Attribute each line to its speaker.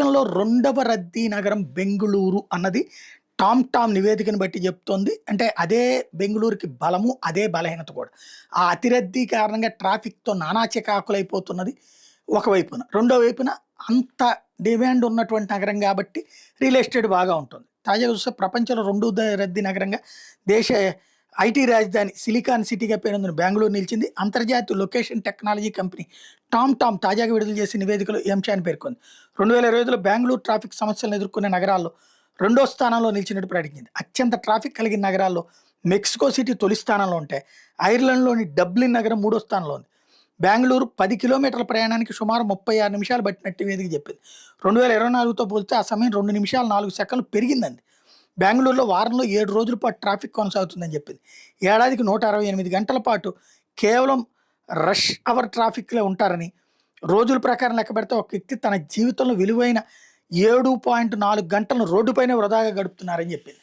Speaker 1: ప్రపంచంలో రెండవ రద్దీ నగరం బెంగుళూరు అన్నది టామ్ నివేదికను బట్టి చెప్తోంది. అంటే అదే బెంగుళూరుకి బలము, అదే బలహీనత కూడా. ఆ అతి రద్దీ కారణంగా ట్రాఫిక్‌తో నానా చికాకులైపోతున్నది ఒకవైపున. రెండో వైపున అంత డిమాండ్ ఉన్నటువంటి నగరం కాబట్టి రియల్ ఎస్టేట్ బాగా ఉంటుంది. తాజాగా చూస్తే ప్రపంచంలో రద్దీ నగరంగా దేశ ఐటీ రాజధాని సిలికాన్ సిటీగా పేరొందిన బెంగుళూరు నిలిచింది. అంతర్జాతీయ లొకేషన్ టెక్నాలజీ కంపెనీ టామ్ తాజాగా విడుదల చేసిన నివేదికలో ఈ అంశాన్ని పేర్కొంది. 2025లో బెంగుళూరు ట్రాఫిక్ సమస్యలను ఎదుర్కొనే నగరాల్లో రెండో స్థానంలో నిలిచినట్టు ప్రకటించింది. అత్యంత ట్రాఫిక్ కలిగిన నగరాల్లో మెక్సికో సిటీ తొలి స్థానంలో ఉంటే, ఐర్లాండ్‌లోని డబ్లిన్ నగరం మూడో స్థానంలో ఉంది. బెంగుళూరు 10 కిలోమీటర్ల ప్రయాణానికి సుమారు 36 నిమిషాలు పట్టినట్టు నివేదిక చెప్పింది. 2024తో పోలిస్తే ఆ సమయం 2 నిమిషాలు 4 సెకన్లు పెరిగిందండి. బెంగుళూరులో వారంలో 7 రోజుల పాటు ట్రాఫిక్ కొనసాగుతుందని చెప్పింది. ఏడాదికి 168 గంటల పాటు కేవలం రష్ అవర్ ట్రాఫిక్‌లో ఉంటారని, రోజుల ప్రకారం లెక్కపెడితే ఒక వ్యక్తి తన జీవితంలో విలువైన 7.4 గంటలను రోడ్డుపైనే వృధాగా గడుపుతున్నారని చెప్పింది.